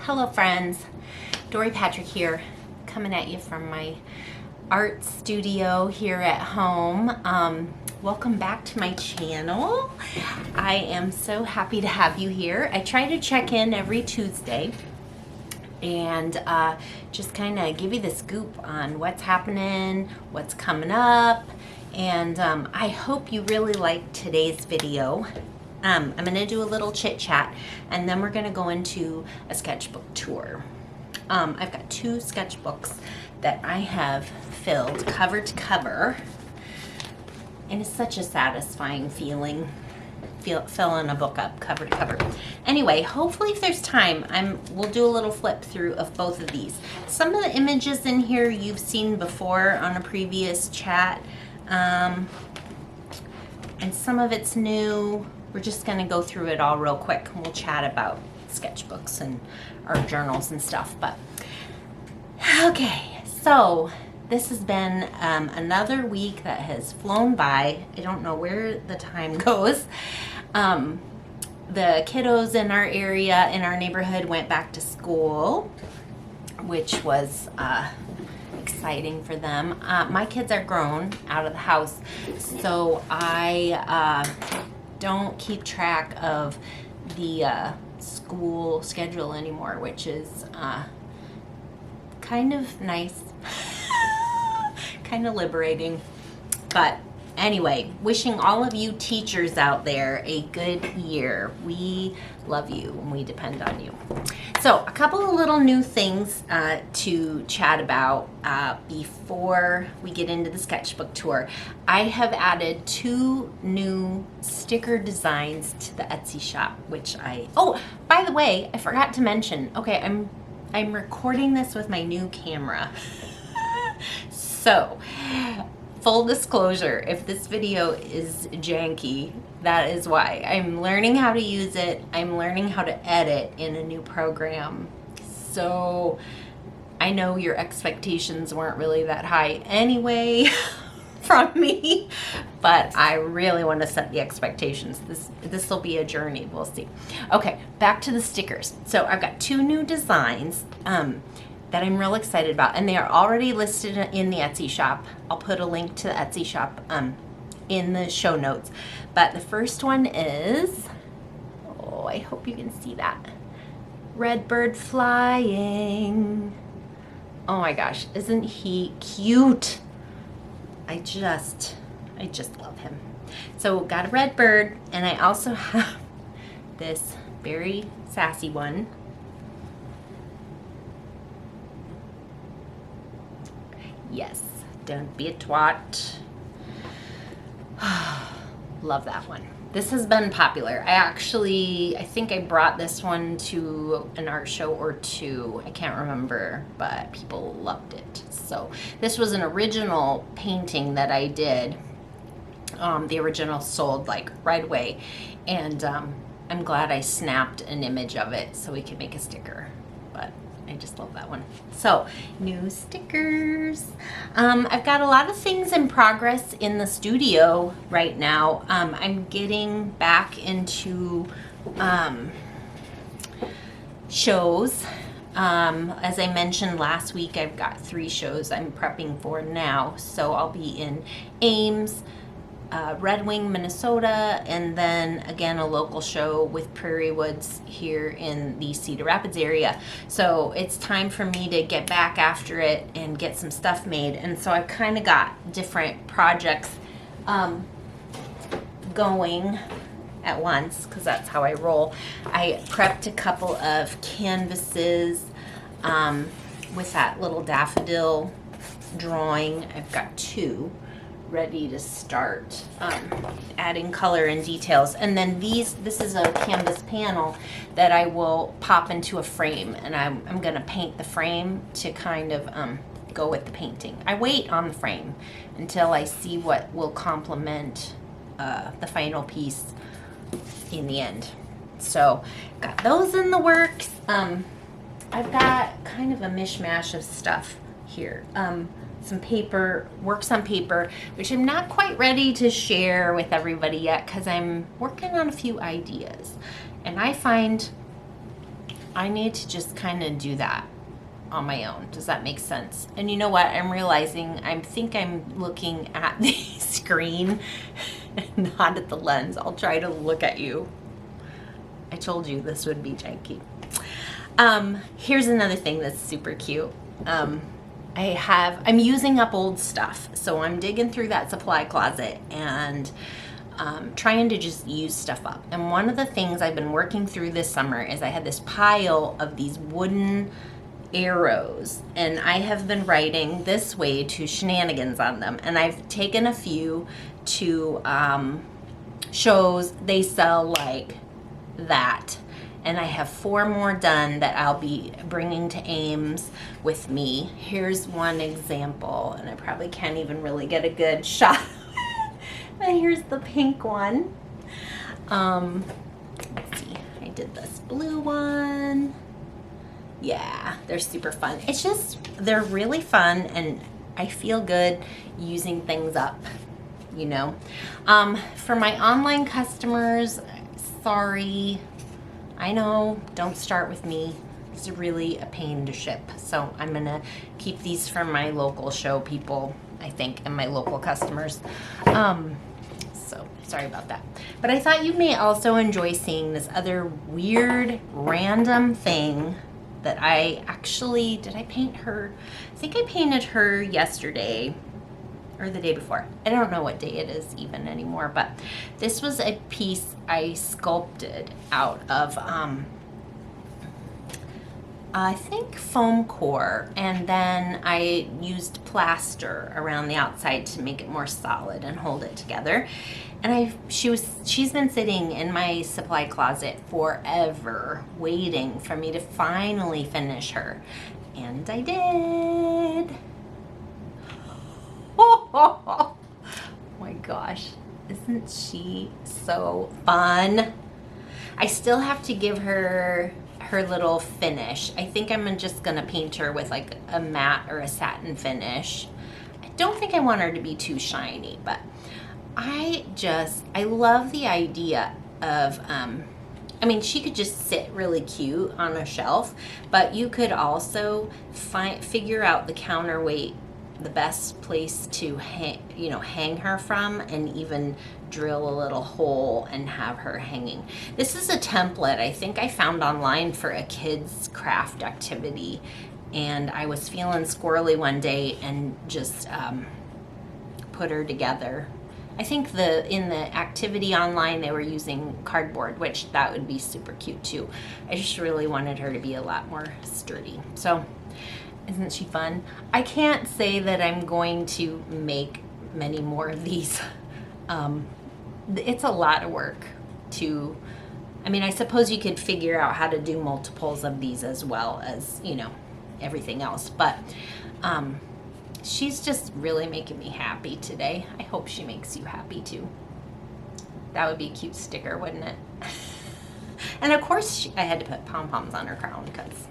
Hello friends, Dori Patrick here, coming at you from my art studio here at home. Welcome back to my channel. I am so happy to have you here. I try to check in every Tuesday and just kind of give you the scoop on what's happening, what's coming up, and I hope you really like today's video. I'm going to do a little chit chat and then we're going to go into a sketchbook tour. I've got two sketchbooks that I have filled cover to cover, and it's such a satisfying feeling filling a book up cover to cover. Anyway, hopefully if there's time, we'll do a little flip through of both of these. Some of the images in here you've seen before on a previous chat, and some of it's new. We're just going to go through it all real quick and we'll chat about sketchbooks and our journals and stuff. But okay, so this has been another week that has flown by. I don't know where the time goes. The kiddos in our area, in our neighborhood, went back to school, which was exciting for them. My kids are grown out of the house, so I don't keep track of the school schedule anymore, which is kind of nice, kind of liberating. But anyway, wishing all of you teachers out there a good year. We love you and we depend on you. So a couple of little new things to chat about before we get into the sketchbook tour. I have added 2 new sticker designs to the Etsy shop, which oh, by the way, I forgot to mention, okay, I'm recording this with my new camera. So, full disclosure, if this video is janky, that is why. I'm learning how to use it. I'm learning how to edit in a new program. So I know your expectations weren't really that high anyway from me, but I really want to set the expectations. This will be a journey. We'll see. Okay, back to the stickers. So I've got 2 new designs that I'm real excited about, and they are already listed in the Etsy shop. I'll put a link to the Etsy shop in the show notes. But the first one is, oh, I hope you can see that. Red bird flying. Oh my gosh, isn't he cute? I just love him. So got a red bird, and I also have this very sassy one. Yes, don't be a twat. Love that one. This has been popular. I think I brought this one to an art show or 2. I can't remember, but people loved it. So this was an original painting that I did. The original sold like right away, and I'm glad I snapped an image of it so we could make a sticker. But I just love that one. So, new stickers. I've got a lot of things in progress in the studio right now. I'm getting back into shows. As I mentioned last week, I've got 3 shows I'm prepping for now. So I'll be in Ames, Red Wing, Minnesota, and then again a local show with Prairie Woods here in the Cedar Rapids area. So it's time for me to get back after it and get some stuff made. And so I've kind of got different projects going at once, because that's how I roll. I prepped a couple of canvases with that little daffodil drawing. I've got 2 ready to start adding color and details. And then this is a canvas panel that I will pop into a frame, and I'm gonna paint the frame to kind of go with the painting. I wait on the frame until I see what will complement the final piece in the end. So got those in the works. I've got kind of a mishmash of stuff here. Some paper, works on paper, which I'm not quite ready to share with everybody yet because I'm working on a few ideas. And I find I need to just kind of do that on my own. Does that make sense? And you know what? I'm realizing I think I'm looking at the screen and not at the lens. I'll try to look at you. I told you this would be janky. Here's another thing that's super cute. I'm using up old stuff. So I'm digging through that supply closet and trying to just use stuff up. And one of the things I've been working through this summer is I had this pile of these wooden arrows, and I have been writing This Way to Shenanigans on them. And I've taken a few to shows. They sell like that. And I have 4 more done that I'll be bringing to Ames with me. Here's one example, and I probably can't even really get a good shot. But here's the pink one. Let's see, I did this blue one. Yeah, they're super fun. It's just, they're really fun, and I feel good using things up, you know. For my online customers, sorry. I know, don't start with me. It's really a pain to ship. So I'm gonna keep these for my local show people, I think, and my local customers. So sorry about that. But I thought you may also enjoy seeing this other weird, random thing that I actually, did I paint her? I think I painted her yesterday or the day before. I don't know what day it is even anymore, but this was a piece I sculpted out of I think foam core, and then I used plaster around the outside to make it more solid and hold it together. And she's been sitting in my supply closet forever waiting for me to finally finish her, and I did. Oh my gosh, isn't she so fun? I still have to give her little finish. I think I'm just gonna paint her with like a matte or a satin finish. I don't think I want her to be too shiny, but I love the idea of I mean, she could just sit really cute on a shelf, but you could also figure out the counterweight, the best place to hang her from, and even drill a little hole and have her hanging. This is a template I think I found online for a kids craft activity, and I was feeling squirrely one day and just put her together. I think in the activity online they were using cardboard, which that would be super cute too. I just really wanted her to be a lot more sturdy. So isn't she fun? I can't say that I'm going to make many more of these. It's a lot of work to, I mean, I suppose you could figure out how to do multiples of these as well as, everything else. But she's just really making me happy today. I hope she makes you happy too. That would be a cute sticker, wouldn't it? And of course I had to put pom-poms on her crown because,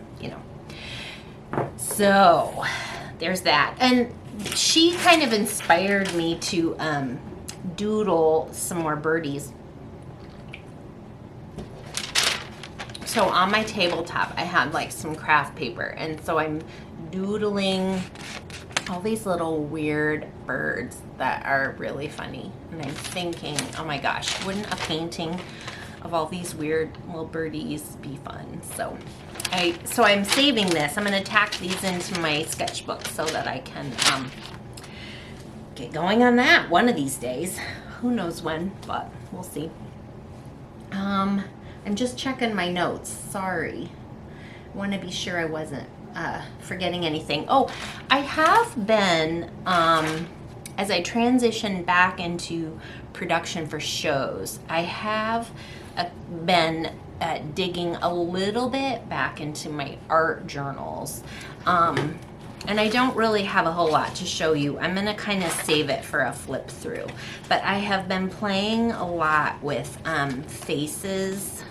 So there's that. And she kind of inspired me to doodle some more birdies. So on my tabletop I had like some craft paper, and so I'm doodling all these little weird birds that are really funny. And I'm thinking, oh my gosh, wouldn't a painting of all these weird little birdies be fun? So I'm saving this. I'm going to tack these into my sketchbook so that I can get going on that one of these days. Who knows when, but we'll see. I'm just checking my notes. Sorry. I want to be sure I wasn't forgetting anything. Oh, I have been, as I transition back into production for shows, I have been digging a little bit back into my art journals. And I don't really have a whole lot to show you. I'm going to kind of save it for a flip through. But I have been playing a lot with faces.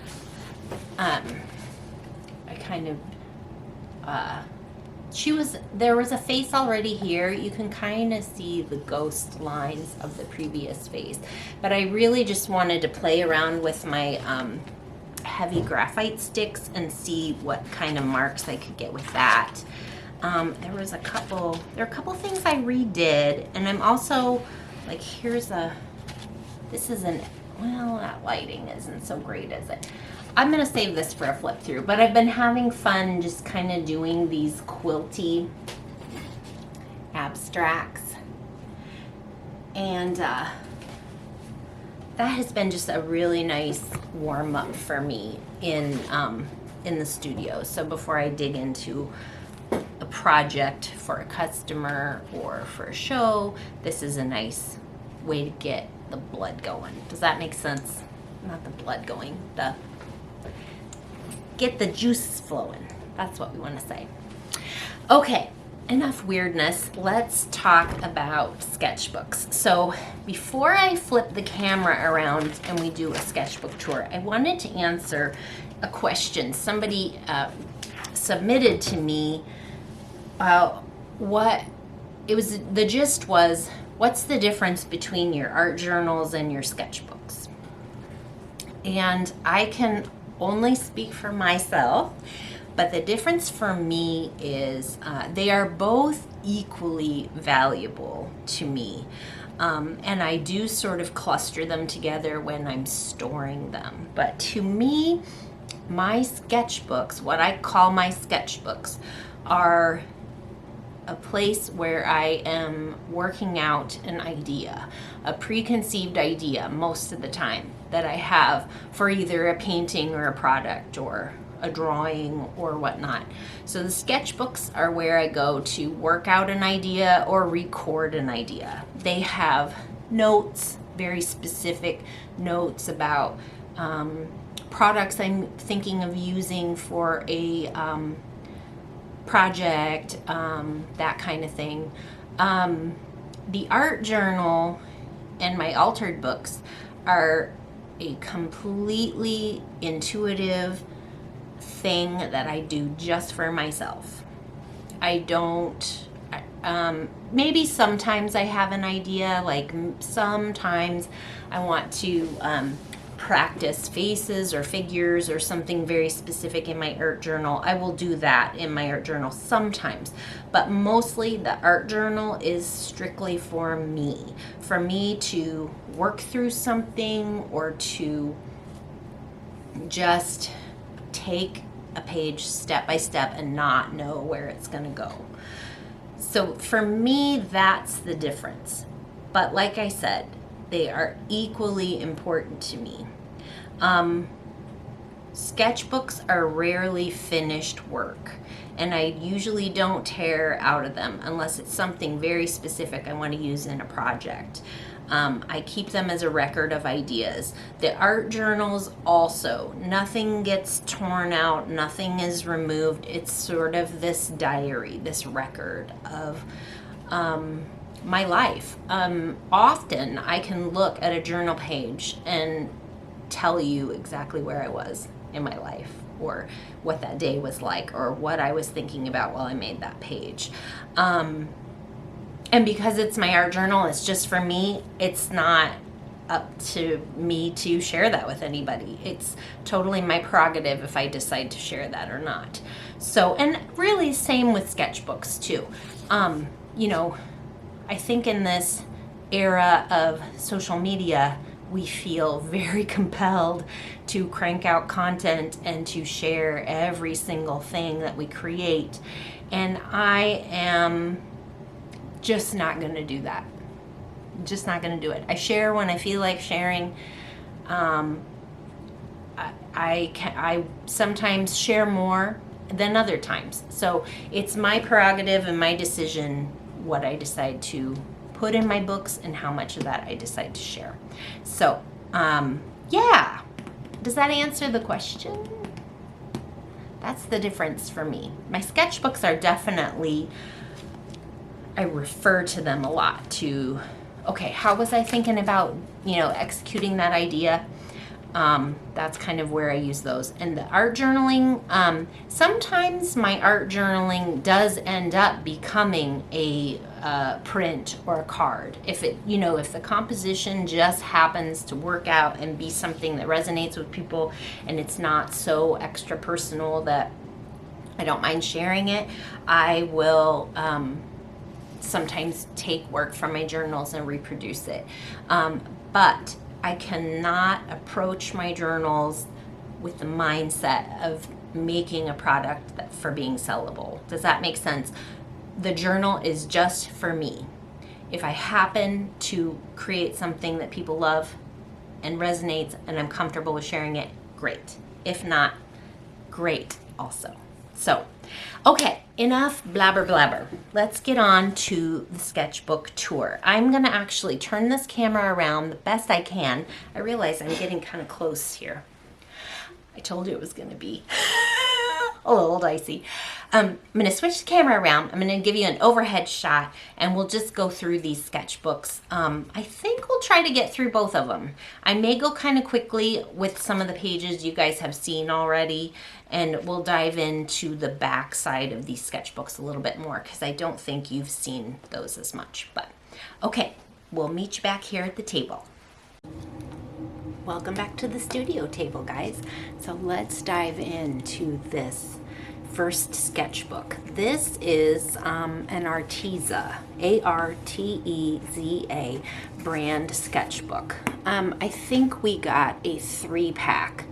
I kind of, there was a face already here. You can kind of see the ghost lines of the previous face. But I really just wanted to play around with my heavy graphite sticks and see what kind of marks I could get with that. There are a couple things I redid, and I'm also, like, this isn't, well, that lighting isn't so great, is it? I'm gonna save this for a flip through, but I've been having fun just kind of doing these quilty abstracts, and that has been just a really nice warm up for me in the studio. So before I dig into a project for a customer or for a show, this is a nice way to get the blood going. Does that make sense? Not the blood going, get the juice flowing. That's what we want to say. Okay, enough weirdness. Let's talk about sketchbooks. So before I flip the camera around and we do a sketchbook tour, I wanted to answer a question somebody submitted to me. The gist was, what's the difference between your art journals and your sketchbooks? And I can only speak for myself, but the difference for me is they are both equally valuable to me. And I do sort of cluster them together when I'm storing them. But to me, my sketchbooks, what I call my sketchbooks, are a place where I am working out an idea, a preconceived idea most of the time that I have for either a painting or a product or a drawing or whatnot. So the sketchbooks are where I go to work out an idea or record an idea. They have notes, very specific notes about products I'm thinking of using for a project, that kind of thing. The art journal and my altered books are a completely intuitive thing that I do just for myself. I don't, maybe sometimes I have an idea, like sometimes I want to practice faces or figures or something very specific in my art journal. I will do that in my art journal sometimes, but mostly the art journal is strictly for me to work through something or to just take a page step by step and not know where it's going to go. So for me, that's the difference. But like I said, they are equally important to me. Sketchbooks are rarely finished work, and I usually don't tear out of them unless it's something very specific I want to use in a project. I keep them as a record of ideas. The art journals also, nothing gets torn out, nothing is removed. It's sort of this diary, this record of my life. Often I can look at a journal page and tell you exactly where I was in my life, or what that day was like, or what I was thinking about while I made that page. And because it's my art journal, it's just for me, it's not up to me to share that with anybody. It's totally my prerogative if I decide to share that or not. So, and really same with sketchbooks too. You know, I think in this era of social media, we feel very compelled to crank out content and to share every single thing that we create. And I am just not going to do that. Just not going to do it. I share when I feel like sharing. I sometimes share more than other times. So it's my prerogative and my decision what I decide to put in my books and how much of that I decide to share. So, yeah. Does that answer the question? That's the difference for me. My sketchbooks are definitely, I refer to them a lot to, okay, how was I thinking about, executing that idea? That's kind of where I use those. And the art journaling, sometimes my art journaling does end up becoming a print or a card. If it, you know, if the composition just happens to work out and be something that resonates with people and it's not so extra personal that I don't mind sharing it, I will sometimes take work from my journals and reproduce it. But I cannot approach my journals with the mindset of making a product for being sellable. Does that make sense? The journal is just for me. If I happen to create something that people love and resonates and I'm comfortable with sharing it, great. If not, great also. So, okay, enough blabber blabber. Let's get on to the sketchbook tour. I'm gonna actually turn this camera around the best I can. I realize I'm getting kind of close here. I told you it was gonna be a little dicey. I'm gonna switch the camera around. I'm gonna give you an overhead shot and we'll just go through these sketchbooks. I think we'll try to get through both of them. I may go kind of quickly with some of the pages you guys have seen already, and we'll dive into the back side of these sketchbooks a little bit more because I don't think you've seen those as much. But okay, we'll meet you back here at the table. Welcome back to the studio table, guys. So let's dive into this first sketchbook. This is an Arteza, A-R-T-E-Z-A brand sketchbook. I think we got a 3-pack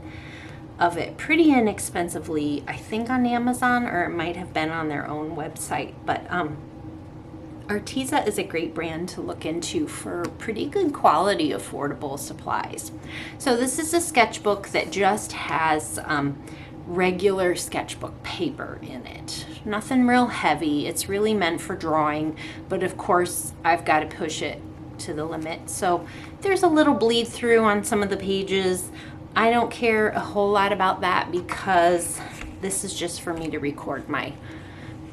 of it pretty inexpensively, I think on Amazon, or it might have been on their own website. But Arteza is a great brand to look into for pretty good quality, affordable supplies. So this is a sketchbook that just has regular sketchbook paper in it. Nothing real heavy. It's really meant for drawing, but of course I've got to push it to the limit. So there's a little bleed through on some of the pages. I don't care a whole lot about that because this is just for me to record my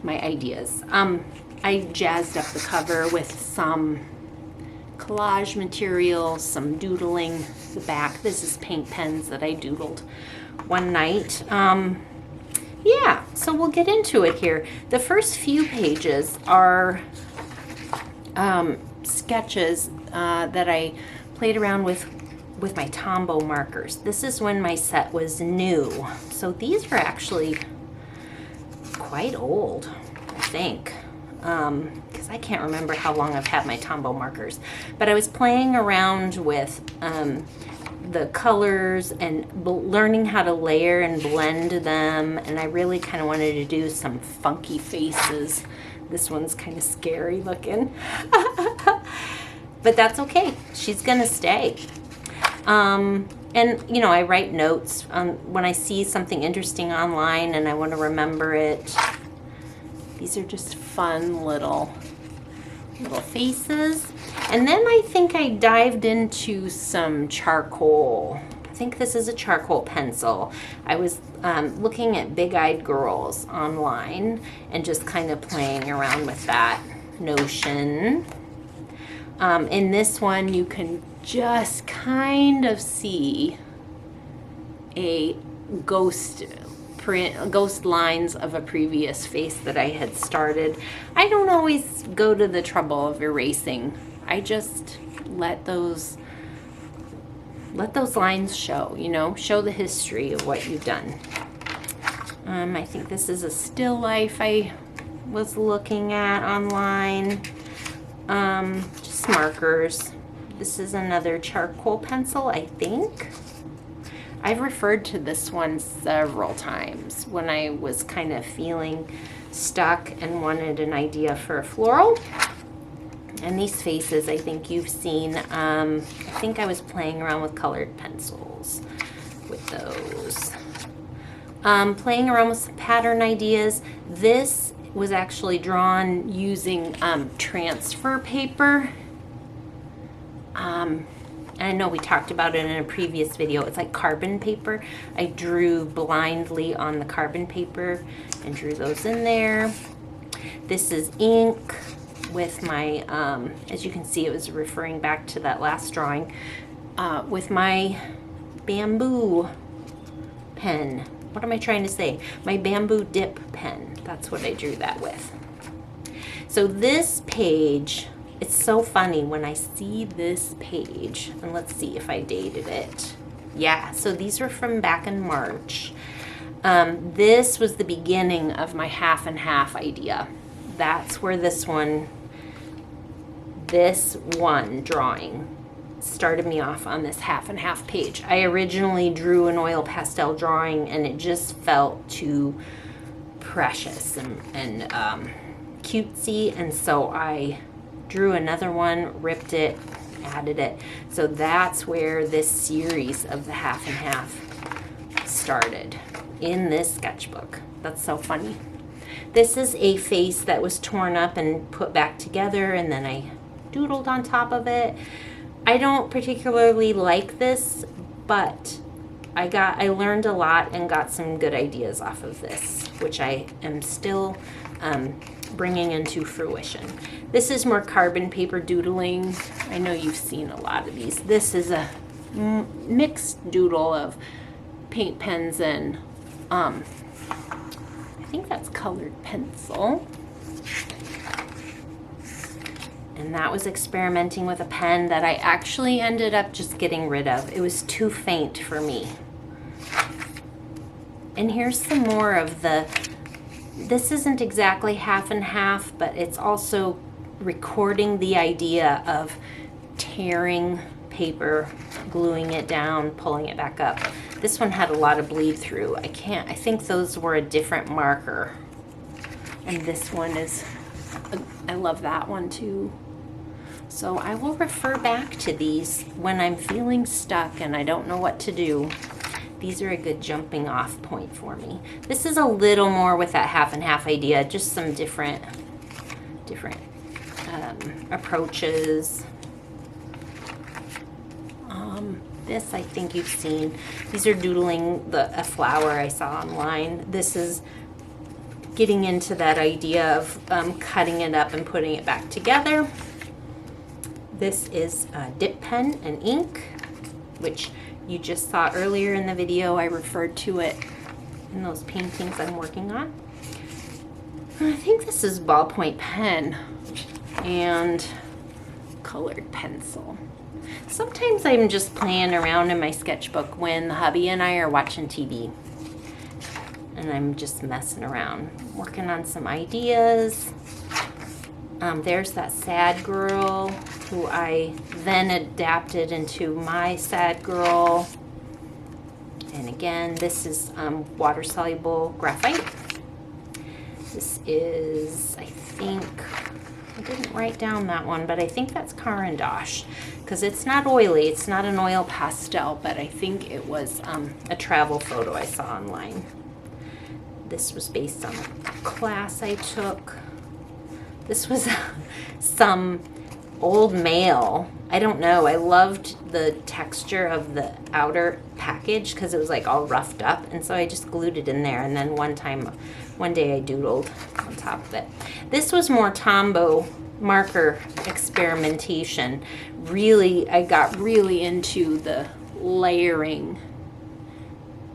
ideas. I jazzed up the cover with some collage material, some doodling. The back, this is paint pens that I doodled one night. Yeah, so we'll get into it here. The first few pages are sketches that I played around with my Tombow markers. This is when my set was new. So these were actually quite old, I think. Because I can't remember how long I've had my Tombow markers. But I was playing around with the colors and learning how to layer and blend them, and I really kind of wanted to do some funky faces. This one's kind of scary looking. But that's okay. She's gonna stay. And you know, I write notes when I see something interesting online and I want to remember it. These are just fun little faces. And then I think I dived into some charcoal. I think this is a charcoal pencil. I was looking at big-eyed girls online and just kind of playing around with that notion. In this one, you can just kind of see a ghost lines of a previous face that I had started. I don't always go to the trouble of erasing. I just let those lines show, you know, show the history of what you've done. I think this is a still life I was looking at online. Just markers. This is another charcoal pencil, I think. I've referred to this one several times when I was kind of feeling stuck and wanted an idea for a floral. And these faces, I think you've seen. I think I was playing around with colored pencils with those. Playing around with some pattern ideas. This was actually drawn using transfer paper. I know we talked about it in a previous video. It's like carbon paper. I drew blindly on the carbon paper and drew those in there. This is ink with my, as you can see, it was referring back to that last drawing, with my bamboo pen. What am I trying to say? My bamboo dip pen. That's what I drew that with. So this page, it's so funny when I see this page, and let's see if I dated it. Yeah, so these were from back in March. This was the beginning of my half and half idea. That's where this one drawing started me off on this half and half page. I originally drew an oil pastel drawing and it just felt too precious and cutesy, and so I drew another one, ripped it, added it. So that's where this series of the half and half started, in this sketchbook. That's so funny. This is a face that was torn up and put back together, and then I doodled on top of it. I don't particularly like this, but I learned a lot and got some good ideas off of this, which I am still bringing into fruition. This is more carbon paper doodling. I know you've seen a lot of these. This is a mixed doodle of paint pens and I think that's colored pencil. And that was experimenting with a pen that I actually ended up just getting rid of. It was too faint for me. And here's some more of this isn't exactly half and half, but it's also recording the idea of tearing paper, gluing it down, pulling it back up. This one had a lot of bleed through. I think those were a different marker. And this one is, I love that one too. So I will refer back to these when I'm feeling stuck and I don't know what to do. These are a good jumping off point for me. This is a little more with that half and half idea, just some different approaches. This I think you've seen. These are doodling a flower I saw online. This is getting into that idea of cutting it up and putting it back together. This is a dip pen and ink, which you just saw earlier in the video. I referred to it in those paintings I'm working on. I think this is ballpoint pen and colored pencil. Sometimes I'm just playing around in my sketchbook when the hubby and I are watching TV. And I'm just messing around, working on some ideas. There's that sad girl who I then adapted into my sad girl. And again, this is water-soluble graphite. This is, I think, I didn't write down that one, but I think that's Caran d'Ache, because it's not oily. It's not an oil pastel, but I think it was a travel photo I saw online. This was based on a class I took. This was some old mail. I don't know. I loved the texture of the outer package because it was like all roughed up, and so I just glued it in there. And then one day I doodled on top of it. This was more Tombow marker experimentation. Really, I got really into the layering,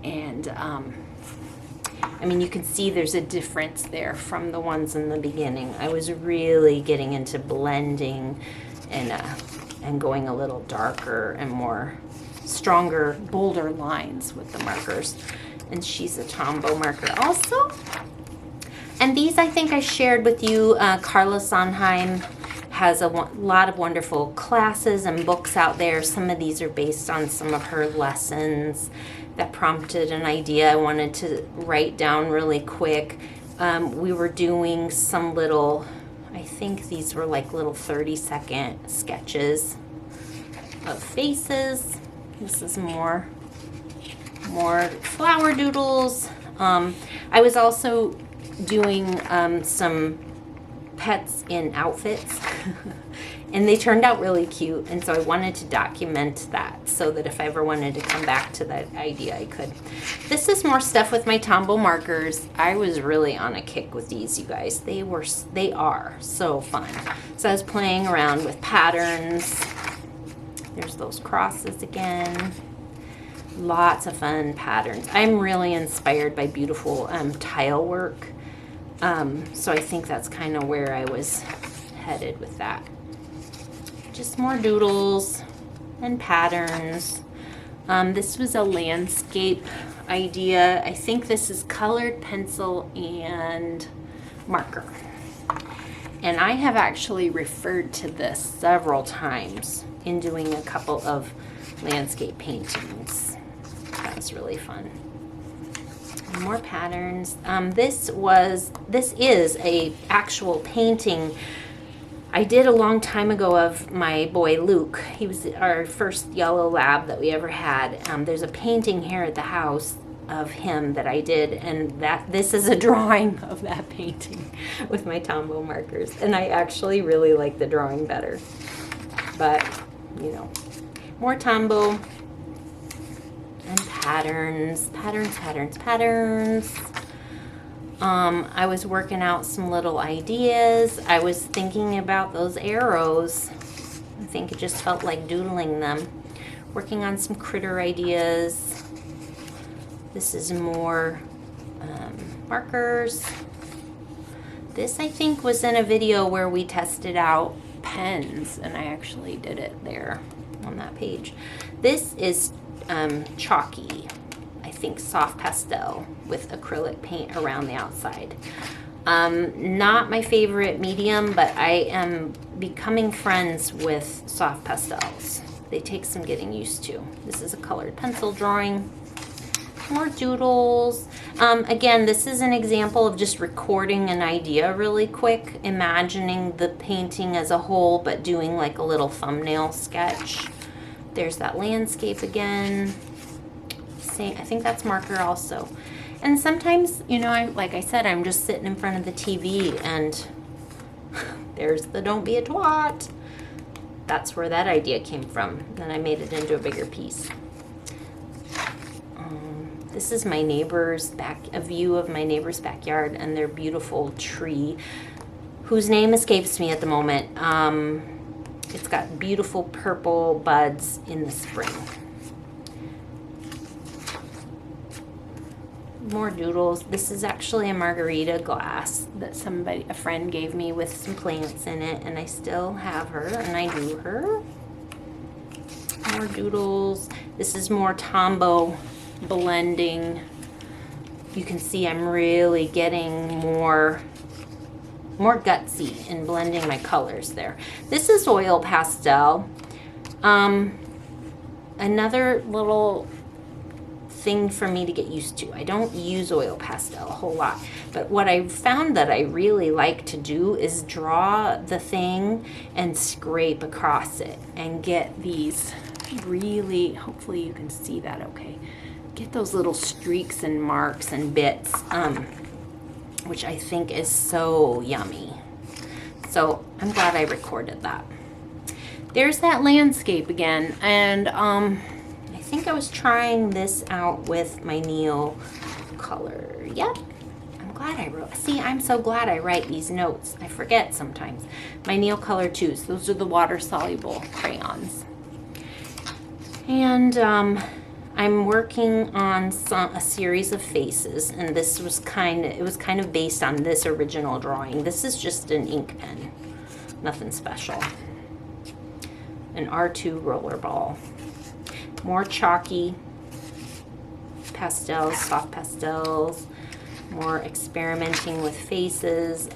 and I mean, you can see there's a difference there from the ones in the beginning. I was really getting into blending and going a little darker and more stronger, bolder lines with the markers. And she's a Tombow marker also. And these I think I shared with you. Carla Sondheim has a lot of wonderful classes and books out there. Some of these are based on some of her lessons that prompted an idea I wanted to write down really quick. We were doing some little, I think these were like little 30-second sketches of faces. This is more flower doodles. I was also doing some pets in outfits and they turned out really cute, and so I wanted to document that so that if I ever wanted to come back to that idea I could. This is more stuff with my Tombow markers. I was really on a kick with these, you guys. They are so fun. So I was playing around with patterns. There's those crosses again. Lots of fun patterns. I'm really inspired by beautiful tile work. So I think that's kind of where I was headed with that. Just more doodles and patterns. This was a landscape idea. I think this is colored pencil and marker. And I have actually referred to this several times in doing a couple of landscape paintings. That was really fun. More patterns. This is a actual painting I did a long time ago of my boy Luke. He was our first yellow lab that we ever had. There's a painting here at the house of him that I did, and this is a drawing of that painting with my Tombow markers. And I actually really like the drawing better. But, you know, more Tombow and patterns. I was working out some little ideas. I was thinking about those arrows. I think it just felt like doodling them. Working on some critter ideas. This is more markers. This, I think, was in a video where we tested out pens, and I actually did it there on that page. This is Chalky. I think soft pastel with acrylic paint around the outside. Not my favorite medium, but I am becoming friends with soft pastels. They take some getting used to. This is a colored pencil drawing. More doodles. Again, this is an example of just recording an idea really quick, imagining the painting as a whole, but doing like a little thumbnail sketch. There's that landscape again. I think that's marker also. And sometimes, you know, like I said, I'm just sitting in front of the TV and there's the don't be a twat. That's where that idea came from. Then I made it into a bigger piece. This is my neighbor's a view of my neighbor's backyard and their beautiful tree, whose name escapes me at the moment. It's got beautiful purple buds in the spring. More doodles. This is actually a margarita glass that a friend gave me with some plants in it, and I still have her and I do her. More doodles. This is more Tombow blending. You can see I'm really getting more gutsy in blending my colors there. This is oil pastel. Another little thing for me to get used to. I don't use oil pastel a whole lot, but what I've found that I really like to do is draw the thing and scrape across it and get these really, hopefully you can see that okay, get those little streaks and marks and bits, which I think is so yummy. So I'm glad I recorded that. There's that landscape again, and I think I was trying this out with my Neil color. Yep, I'm glad I wrote. See, I'm so glad I write these notes. I forget sometimes. My Neil color 2s. Those are the water-soluble crayons. And I'm working on a series of faces, and this was kind of based on this original drawing. This is just an ink pen, nothing special. An R2 roller ball. More chalky pastels, soft pastels, more experimenting with faces.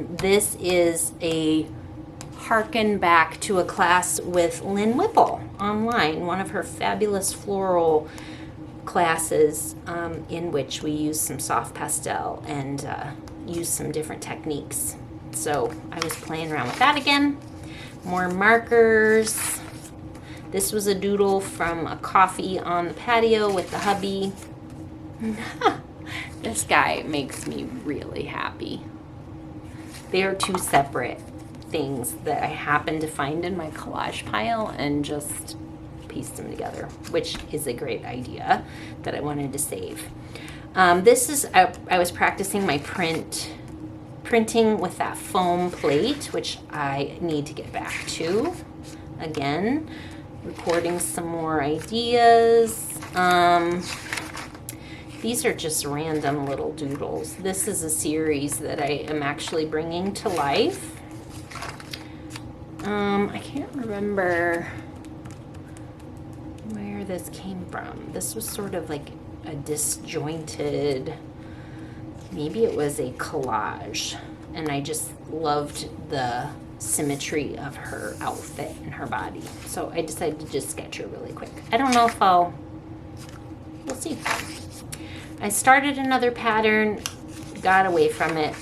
This is a harken back to a class with Lynn Whipple online, one of her fabulous floral classes in which we use some soft pastel and use some different techniques. So I was playing around with that again. More markers. This was a doodle from a coffee on the patio with the hubby. This guy makes me really happy. They are two separate things that I happened to find in my collage pile and just pieced them together, which is a great idea that I wanted to save. This is, I was practicing my printing with that foam plate, which I need to get back to. Again, recording some more ideas. These are just random little doodles. This is a series that I am actually bringing to life. I can't remember where this came from. This was sort of like a disjointed, maybe it was a collage, and I just loved the symmetry of her outfit and her body. So I decided to just sketch her really quick. I don't know if we'll see. I started another pattern, got away from it.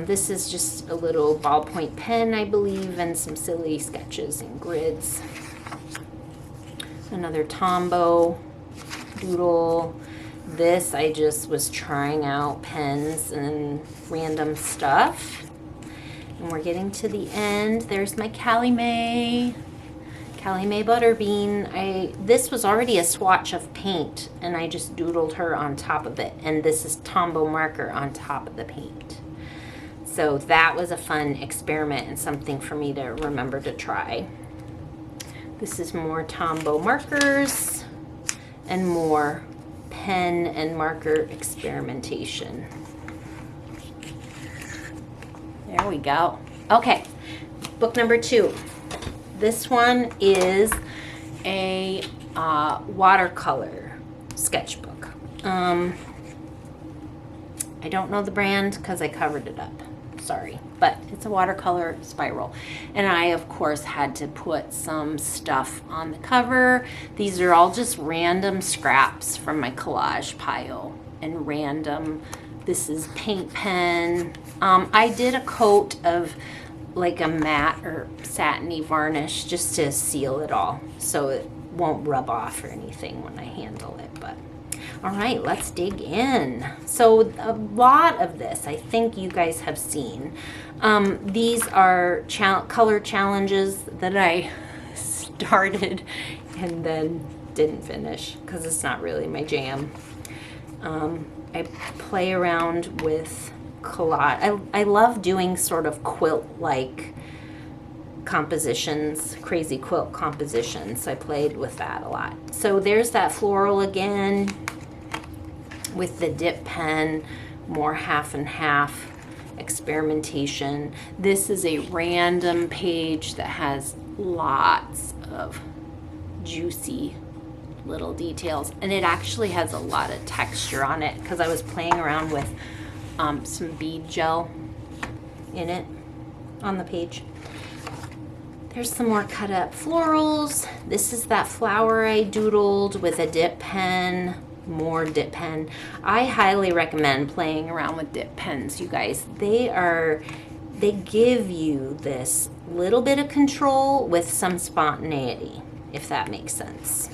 This is just a little ballpoint pen, I believe, and some silly sketches and grids. Another Tombow doodle. This, I just was trying out pens and random stuff. And we're getting to the end. There's my Callie Mae Butterbean. This was already a swatch of paint, and I just doodled her on top of it. And this is Tombow marker on top of the paint. So that was a fun experiment and something for me to remember to try. This is more Tombow markers and more pen and marker experimentation. There we go. Okay, book number 2. This one is a watercolor sketchbook. I don't know the brand because I covered it up. Sorry, but it's a watercolor spiral. And I, of course, had to put some stuff on the cover. These are all just random scraps from my collage pile and random. This is paint pen. I did a coat of like a matte or satiny varnish just to seal it all so it won't rub off or anything when I handle it. But all right, let's dig in. So a lot of this I think you guys have seen. These are color challenges that I started and then didn't finish because it's not really my jam. I play around with collage. I love doing sort of quilt-like compositions, crazy quilt compositions. I played with that a lot. So there's that floral again with the dip pen, more half and half experimentation. This is a random page that has lots of juicy little details, and it actually has a lot of texture on it because I was playing around with some bead gel in it on the page. There's some more cut up florals. This is that flower I doodled with a dip pen, more dip pen. I highly recommend playing around with dip pens, you guys. They give you this little bit of control with some spontaneity, if that makes sense.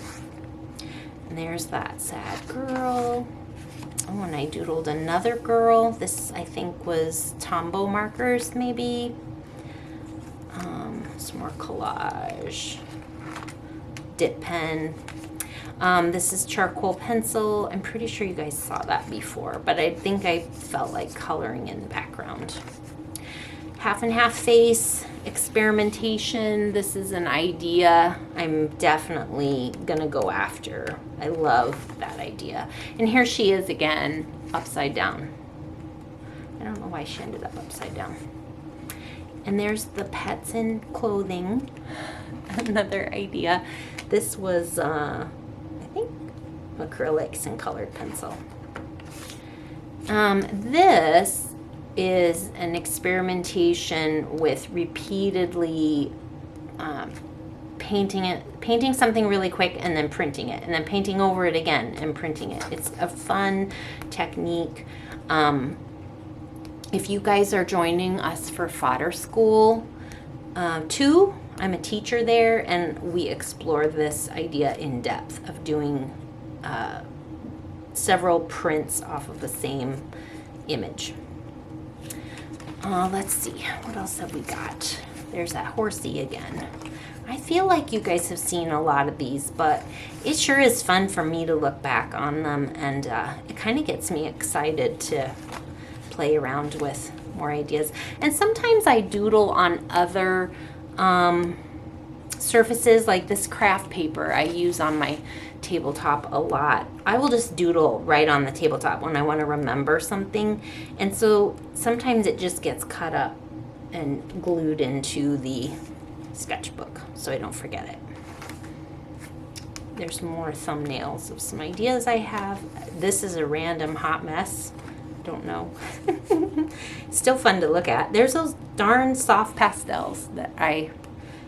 And there's that sad girl. Oh, and I doodled another girl. This, I think, was Tombow markers, maybe. Some more collage. Dip pen. This is charcoal pencil. I'm pretty sure you guys saw that before, but I think I felt like coloring in the background. Half and half face experimentation. This is an idea I'm definitely gonna go after. I love that idea. And here she is again, upside down. I don't know why she ended up upside down. And there's the pets in clothing. Another idea. This was, I think, acrylics and colored pencil. This is an experimentation with repeatedly painting something really quick and then printing it, and then painting over it again and printing it. It's a fun technique. If you guys are joining us for Fodder School 2, I'm a teacher there, and we explore this idea in depth of doing several prints off of the same image. Let's see, what else have we got? There's that horsey again. I feel like you guys have seen a lot of these, but it sure is fun for me to look back on them, and it kind of gets me excited to play around with more ideas. And sometimes I doodle on other surfaces like this craft paper I use on my tabletop a lot. I will just doodle right on the tabletop when I want to remember something. And so sometimes it just gets cut up and glued into the sketchbook so I don't forget it. There's more thumbnails of some ideas I have. This is a random hot mess. Don't know. Still fun to look at. There's those darn soft pastels that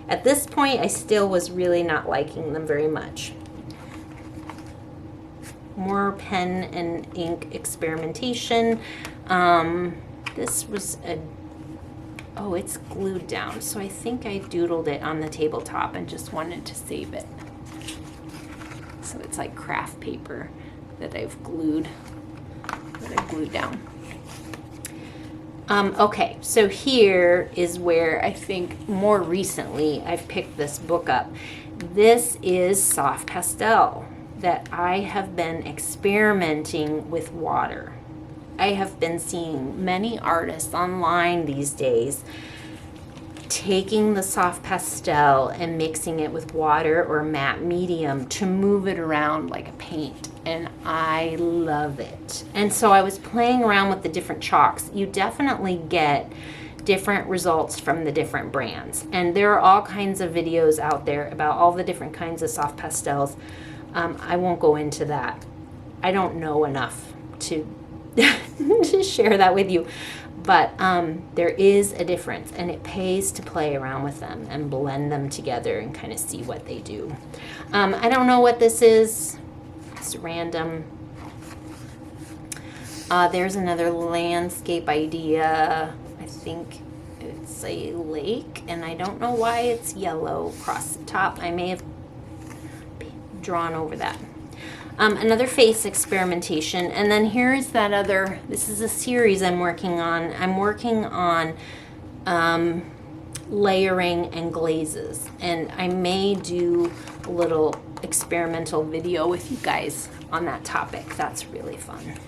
at this point, I still was really not liking them very much. More pen and ink experimentation. This was oh, it's glued down. So I think I doodled it on the tabletop and just wanted to save it. So it's like craft paper that I've glued down. Okay, so here is where I think more recently I've picked this book up. This is soft pastel that I have been experimenting with water. I have been seeing many artists online these days taking the soft pastel and mixing it with water or matte medium to move it around like a paint, and I love it. And so I was playing around with the different chalks. You definitely get different results from the different brands, and there are all kinds of videos out there about all the different kinds of soft pastels. I won't go into that. I don't know enough to to share that with you. But there is a difference, and it pays to play around with them and blend them together and kind of see what they do. I don't know what this is. It's random. There's another landscape idea. I think it's a lake, and I don't know why it's yellow across the top. I may have drawn over that. Another face experimentation, and then here's that other, this is a series I'm working on. I'm working on layering and glazes, and I may do a little experimental video with you guys on that topic. That's really fun.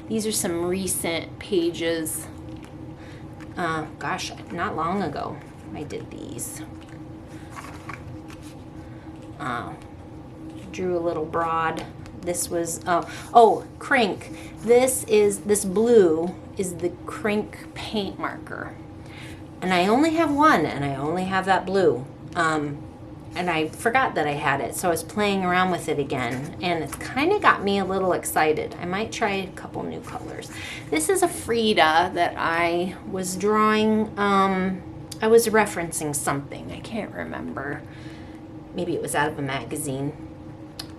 These are some recent pages. Gosh, not long ago I did these. Drew a little broad. This was, Crink. This blue is the Crink paint marker. And I only have one, and I only have that blue. And I forgot that I had it, so I was playing around with it again, and it's kind of got me a little excited. I might try a couple new colors. This is a Frida that I was drawing. I was referencing something. I can't remember. Maybe it was out of a magazine.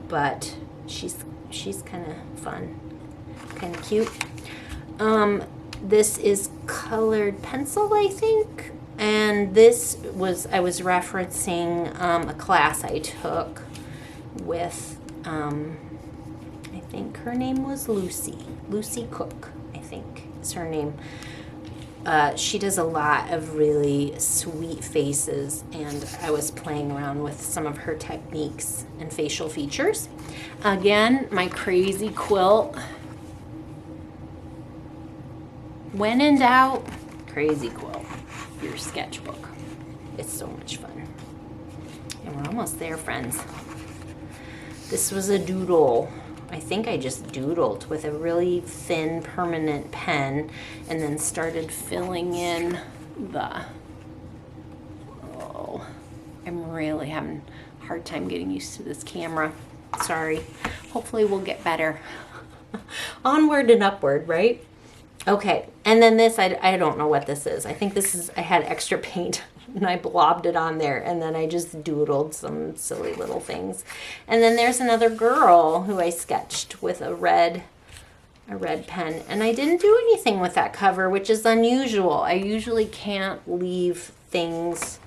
But she's kind of fun, kind of cute. This is colored pencil, I think, and I was referencing a class I took with I think her name was Lucy Cook, I think is her name. She does a lot of really sweet faces, and I was playing around with some of her techniques and facial features. Again, my crazy quilt. When in doubt, crazy quilt, your sketchbook. It's so much fun. And we're almost there, friends. This was a doodle. I think I just doodled with a really thin permanent pen and then started filling in the, I'm really having a hard time getting used to this camera. Sorry. Hopefully we'll get better. Onward and upward, right? Okay, and then this, I don't know what this is. I think this is, I had extra paint and I blobbed it on there, and then I just doodled some silly little things. And then there's another girl who I sketched with a red pen, and I didn't do anything with that cover, which is unusual. I usually can't leave things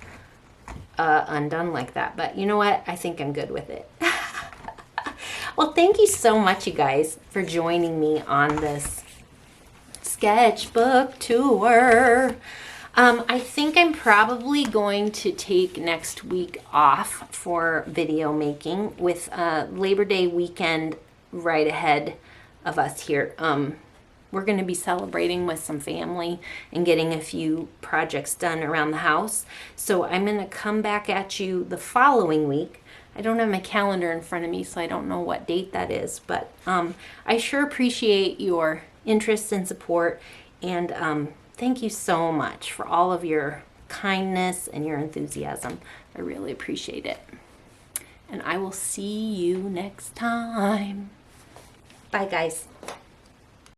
undone like that, but you know what? I think I'm good with it. Well, thank you so much, you guys, for joining me on this sketchbook tour. I think I'm probably going to take next week off for video making with Labor Day weekend right ahead of us here. we're going to be celebrating with some family and getting a few projects done around the house. So I'm going to come back at you the following week. I don't have my calendar in front of me, so I don't know what date that is, but I sure appreciate your interest and support, and thank you so much for all of your kindness and your enthusiasm. I really appreciate it. And I will see you next time. Bye, guys.